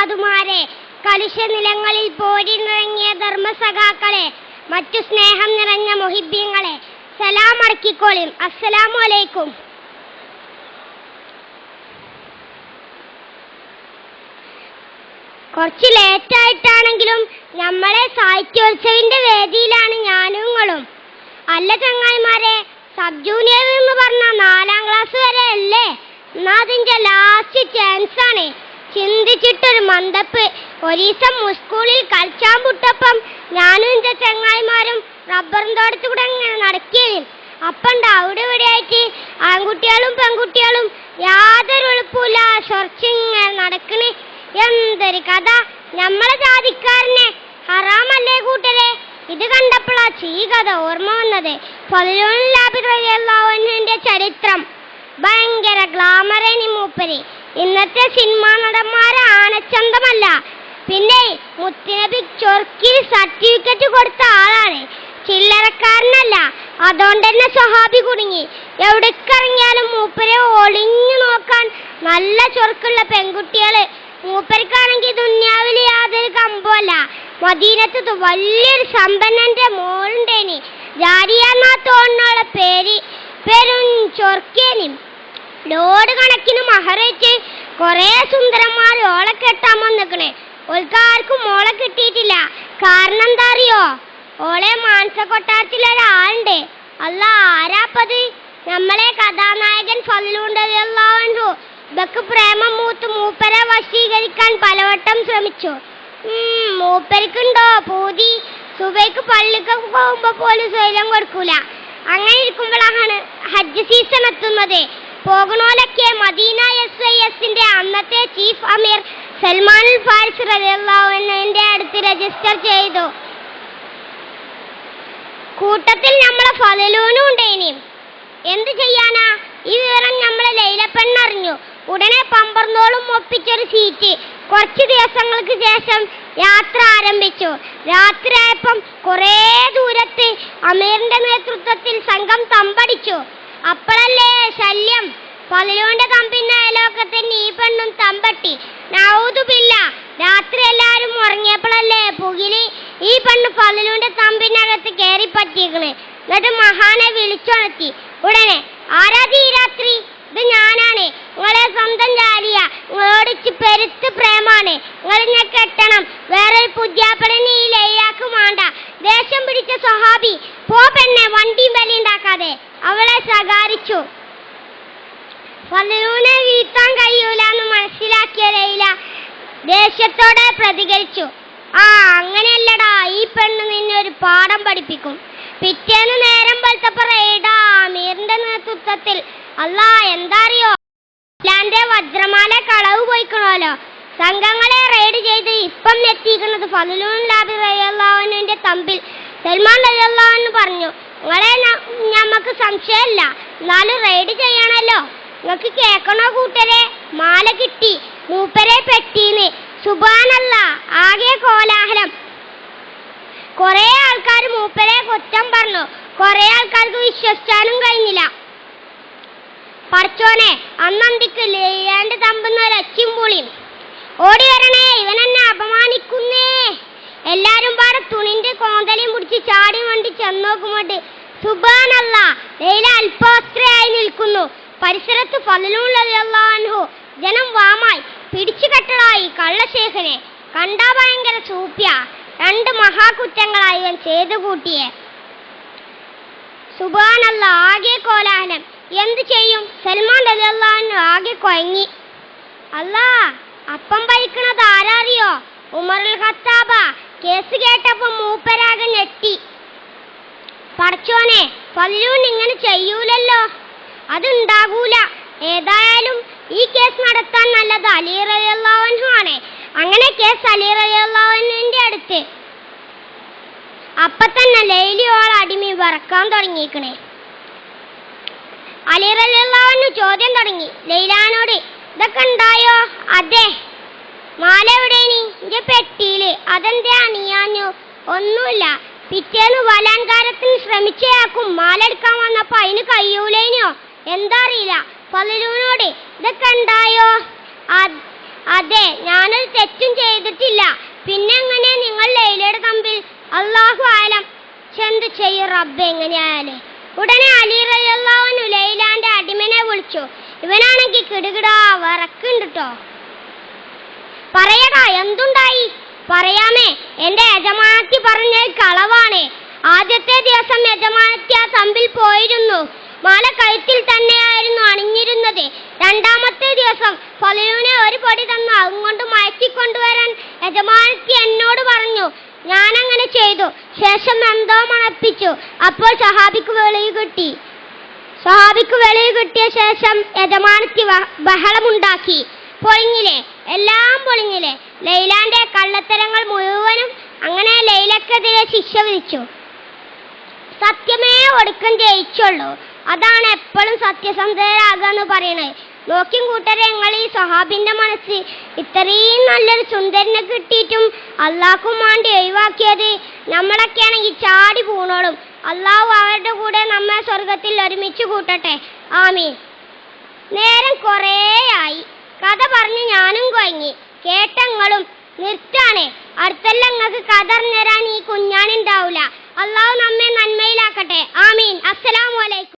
ഉസ്താദുമാരെ, കലുഷ നിലങ്ങളിൽ പോരിനിറങ്ങിയ ധർമ്മസഖാക്കളെ, മറ്റു സ്നേഹം നിറഞ്ഞ മുഹിബ്ബീങ്ങളെ, സലാം അടക്കിക്കോളും. അസ്സലാമു അലൈക്കും. കുറച്ച് ലേറ്റായിട്ടാണെങ്കിലും നമ്മളെ സാഹിത്യോത്സവിന്റെ വേദിയിലാണ് ഞാനും നിങ്ങളും. അല്ല ചങ്ങായിമാരെ, സബ് ജൂനിയർ എന്ന് പറഞ്ഞ 4ാം ക്ലാസ് വരെ അല്ലേ? എന്നാ അതിന്റെ ലാസ്റ്റ് ചാൻസ് ആണ്. ചിന്തിച്ചിട്ടൊരു മന്ദപ്പ്. ഒരീസം സ്കൂളിൽ കളിച്ചാൻ പുട്ടപ്പം ഞാനും എന്റെ ചങ്ങായിമാരും റബ്ബറും തോട്ടത്തിൽ കൂടെ ഇങ്ങനെ നടക്കുകയും അപ്പണ്ട് അവിടെ ഇവിടെ ആയിട്ട് ആൺകുട്ടികളും പെൺകുട്ടികളും യാതൊരു എളുപ്പമില്ല ചൊറച്ചിങ്ങനെ നടക്കണേ. എന്തൊരു കഥ! നമ്മളെ ജാതിക്കാരനെ ഹറാമല്ലേ കൂട്ടരെ? ഇത് കണ്ടപ്പോഴാ ഈ കഥ ഓർമ്മ വന്നത്. ഫളിലുല്ലാഹിന്റെ ചരിത്രം ഭയങ്കര ഗ്ലാമറേനി മൂപ്പര്. ഇന്നത്തെ സിനിമാ നടന്മാരെ ആനച്ചന്തമല്ല. പിന്നെ മുത്തുനബി ചൊർക്കിൽ സർട്ടിഫിക്കറ്റ് കൊടുത്ത ആളാണ്, ചില്ലറക്കാരനല്ല. അതുകൊണ്ട് തന്നെ സ്വഹാബി കുടുങ്ങി. എവിടേക്കിറങ്ങിയാലും മൂപ്പരെ ഒളിഞ്ഞു നോക്കാൻ നല്ല ചൊർക്കുള്ള പെൺകുട്ടികള്. മൂപ്പർക്കാണെങ്കിൽ ദുന്യാവിൽ യാതൊരു കമ്പമല്ല. മദീനത്ത് വലിയൊരു സമ്പന്നന്റെ മോളുണ്ടേനി, ജാരിയ എന്നാ തോന്നുന്നുള്ള പേരും ചൊർക്കേനി. ലോഡ് കണക്കിന് മഹറേറ്റ് കൊറേ സുന്ദരന്മാർ ഓളെ കെട്ടാൻ വന്നിക്കണേ. ഓൾക്കാർക്കും മോളെ കിട്ടിയിട്ടില്ല. കാരണം എന്താ അറിയോ? ഓളെ മാനസ കൊട്ടാരത്തിലൊരാളുണ്ട്. അല്ല, ആരാപ്പത്? നമ്മളെ കഥാനായകൻ ഫളിലുല്ലാഹു. ഇതൊക്കെ പ്രേമം മൂത്ത് മൂപ്പരെ വശീകരിക്കാൻ പലവട്ടം ശ്രമിച്ചു. മൂപ്പർക്കുണ്ടോ പൂതി? സുബൈക്ക് പള്ളിക്കൊക്കെ പോകുമ്പോ പോലും സ്വൈര്യം കൊടുക്കൂല. അങ്ങനെ ഇരിക്കുമ്പോഴാണ് ഹജ്ജ് സീസൺ എത്തുന്നത്. പോകണോലൊക്കെ മദീന SYSന്റെ അന്നത്തെ ചീഫ് അമീർ സൽമാനുൽ ഫാരിസ് റളിയല്ലാഹു അൻഹുവിന്റെ അടുത്ത് രജിസ്റ്റർ ചെയ്തു. കൂട്ടത്തിൽ നമ്മളെ ഫളിലൂനും ഉണ്ടേനി. എന്ത് ചെയ്യാനാ? ഈ വിവരം നമ്മളെ ലൈലപ്പെണ്ണറിഞ്ഞു. ഉടനെ പമ്പർന്നോളും ഒപ്പിച്ചൊരു സീറ്റ്. കുറച്ച് ദിവസങ്ങൾക്ക് ശേഷം യാത്ര ആരംഭിച്ചു. രാത്രിയായപ്പം കുറേ ദൂരത്ത് അമീറിന്റെ നേതൃത്വത്തിൽ സംഘം തമ്പടിച്ചു. അപ്പോഴല്ലേ ശല്യം! ഫളിലുവിന്റെ തമ്പിന്റെ അയലോക്കത്തിന് ഈ പെണ്ണും തമ്പട്ടി. നൗദുബില്ല. രാത്രി എല്ലാരും ഉറങ്ങിയപ്പോഴല്ലേ പുകില് ഈ പെണ്ണ് ഫളിലുവിന്റെ തമ്പിനകത്ത് കയറി പറ്റിയിരിക്കണേ. എന്നിട്ട് മഹാനെ വിളിച്ചുണർത്തി. ഉടനെ, ആരാധി ഈ രാത്രി? ഇത് ഞാനാണ്, നിങ്ങളെ സ്വന്തം ജാലിയ. നിങ്ങളോട് പെരുത്ത് പ്രേമാണ്. നിങ്ങളിഞ്ഞെ കെട്ടണം. വേറൊരു പുതിയാപ്പടനെ ഈ ലൈലാക്ക് വേണ്ട. ദേഷ്യം പിടിച്ച സ്വഹാബി, പോ പെണ്ണെ, വണ്ടിയും ബലിയുണ്ടാക്കാതെ അവളെ ശകാരിച്ചു. ഫളിലുവിനെ വീഴ്ത്താൻ കഴിയൂലെന്ന് മനസ്സിലാക്കിയ ലൈല ദേഷ്യത്തോടെ പ്രതികരിച്ചു. അങ്ങനെയല്ലടാ, ഈ പെണ്ണ് നിന്നെ ഒരു പാഠം പഠിപ്പിക്കും. പിറ്റേന്ന് നേരം വെളുത്തപ്പോ റെയ്ഡാ അമീറിന്റെ നേതൃത്വത്തിൽ. അല്ലാ, എന്താ അറിയോ? ലാന്റെ വജ്രമാല കളവ് പോയിക്കണോലോ. സംഘങ്ങളെ റെയ്ഡ് ചെയ്ത് ഇപ്പം എത്തിക്കുന്നത് ഫളിലുല്ലാഹി റളിയല്ലാഹു അൻഹുവിന്റെ തമ്പിൽ സൽമാൻ റളിയല്ലാഹു അൻഹു പറഞ്ഞു, നിങ്ങളെ ഞമ്മക്ക് സംശയമില്ല, എന്നാലും റെയ്ഡ് ചെയ്യണല്ലോ. നിങ്ങൾക്ക് കേൾക്കണോ കൂട്ടരെ? മാല കിട്ടി, മൂപ്പരെ പെട്ടീന്ന്. സുബ്ഹാനല്ലാഹ്, ആകെ കോലാഹലം. കൊറേ ആൾക്കാർ മൂപ്പരെ കുറ്റം പറഞ്ഞു. കൊറേ ആൾക്കാർക്ക് വിശ്വസിച്ചാലും കഴിഞ്ഞില്ല. പടച്ചോനെ, അന്നന്തിക്ക് ലൈലാന്റെ തമ്പുന്ന ഒരച്ചും പുളിയും. ഓടി വരണേ, ഇവനെന്നെ അപമാനിക്കുന്നേ! എല്ലാരും പാടെ തുണിന്റെ കോന്തലയും പിടിച്ച് ചാടി വണ്ടി ചെന്നോക്കുമ്പോട്ട് സുബ്ഹാനല്ലാഹ്, ലൈല അല്പവസ്ത്രയായി നിൽക്കുന്നു. പരിസരത്ത് ഫളിലുല്ലാഹി അൻഹു. ജനം വാമായി പിടിച്ചു കെട്ടടായി കള്ളശേഖനെ. കണ്ടാ ഭയങ്കര സൂപ്യ. 2 മഹാകുറ്റങ്ങളായി ഇവൻ ചെയ്തു കൂട്ടിയെ. സുബ്ഹാനല്ലാഹ്, ആകെ കോലാഹലം. എന്ത് ചെയ്യും? സൽമാൻ റളിയല്ലാഹു അൻഹു ആകെ കൊയങ്ങി. അല്ലാ, അപ്പം ഭരിക്കണത് ആരാറിയോ? ഉമറുൽ ഖത്താബ. കേസ് കേട്ടപ്പോ മൂപ്പരാകെ ഞെട്ടി. പടച്ചോനെ, ഫളിലുൻ ഇങ്ങനെ ചെയ്യൂലല്ലോ. അതുണ്ടാകൂല. ഏതായാലും ഈ കേസ് നടത്താൻ നല്ലത് അലി റളിയല്ലാഹു അൻഹു ആണ്. അങ്ങനെ കേസ് അലി റളിയല്ലാഹു അൻഹുവിന്റെ അടുത്ത്. അപ്പൊ തന്നെ ലൈലിയോൾ അടിമി വറക്കാൻ തുടങ്ങിയിരിക്കണേ. അലി റളിയല്ലാഹു അൻഹു ചോദ്യം തുടങ്ങി ലൈലാനോട്. ഇതൊക്കെ ഉണ്ടായോ? അതെ. മാല എവിടെനി? എന്റെ പെട്ടിയില്. അതെന്താ അണിയാഞ്ഞു? ഒന്നുമില്ല. പിറ്റേന്ന് ബലാത്കാരത്തിന് ശ്രമിച്ചയാൾക്കും മാല എടുക്കാൻ വന്നപ്പോ അതിന് കഴിയൂലേനോ? എന്താ അറിയില്ല. ഫളിലുവിനോട് ഇതൊക്കെ ഉണ്ടായോ? അതെ, ഞാനൊരു തെറ്റും ചെയ്തിട്ടില്ല. പിന്നെ എങ്ങനെ നിങ്ങൾ ലൈലയുടെ തമ്പിൽ? അല്ലാഹു ആലം. ചെന്ത് ചെയ്യും റബ്ബ് എങ്ങനെയായാലേ. ഉടനെ അലി റളിയല്ലാഹു അൻഹു ലൈലാന്റെ അടിമനെ വിളിച്ചു. ഇവനാണെങ്കിൽ കിടുകിടാ വിറക്കുണ്ട് ട്ടോ. പറയടാ, എന്തുണ്ടായി? പറയാമേ, എന്റെ യജമാനത്തി പറഞ്ഞത് കളവാണ്. ആദ്യത്തെ ദിവസം യജമാനത്തി ആ തമ്പിൽ പോയിരുന്നു. മാല കഴുത്തിൽ തന്നെയായിരുന്നു അണിഞ്ഞിരുന്നത്. രണ്ടാമത്തെ ദിവസം ഫലൂനെ ഒരു പൊടി തന്നു അതുകൊണ്ട് മയക്കിക്കൊണ്ടുവരാൻ യജമാനത്തി എന്നോട് പറഞ്ഞു. ഞാനങ്ങനെ ചെയ്തു. ശേഷം എന്തോ മണപ്പിച്ചു. അപ്പോൾ സഹാബിക്ക് വെളിവ് കിട്ടിയ ശേഷം യജമാനത്തി ബഹളമുണ്ടാക്കി. പൊളിഞ്ഞില്ലേ, എല്ലാം പൊളിഞ്ഞില്ലേ. ലൈലാന്റെ കള്ളത്തരങ്ങൾ മുഴുവനും. അങ്ങനെ ലൈലക്കെതിരെ ശിക്ഷ വിധിച്ചു. സത്യമേ ഒടുക്കം ജയിച്ചുള്ളൂ. അതാണ് എപ്പോഴും സത്യസന്ധരാകാന്ന് പറയണത്. നോക്കിയും കൂട്ടരെ, നിങ്ങൾ ഈ സഹാബിന്റെ മനസ്സ് ഇത്രയും നല്ലൊരു സുന്ദരനെ കിട്ടിയിട്ടും അള്ളാഹ്ക്കും വേണ്ടി ഒഴിവാക്കിയത്. നമ്മളൊക്കെയാണെങ്കിൽ ചാടി പൂണോളും. അള്ളാഹു അവരുടെ കൂടെ നമ്മെ സ്വർഗത്തിൽ ഒരുമിച്ച് കൂട്ടട്ടെ, ആമീൻ. നേരം കുറേയായി. കഥ പറഞ്ഞ് ഞാനും കൊയങ്ങി. കേട്ടങ്ങളും നിർത്താണേ. അടുത്തല്ല നിങ്ങൾക്ക് കഥ അറിഞ്ഞുതരാൻ ഈ കുഞ്ഞാനുണ്ടാവൂല. അള്ളാഹു നമ്മെ നന്മയിലാക്കട്ടെ, ആമീൻ. അസ്സലാമു അലൈക്കും.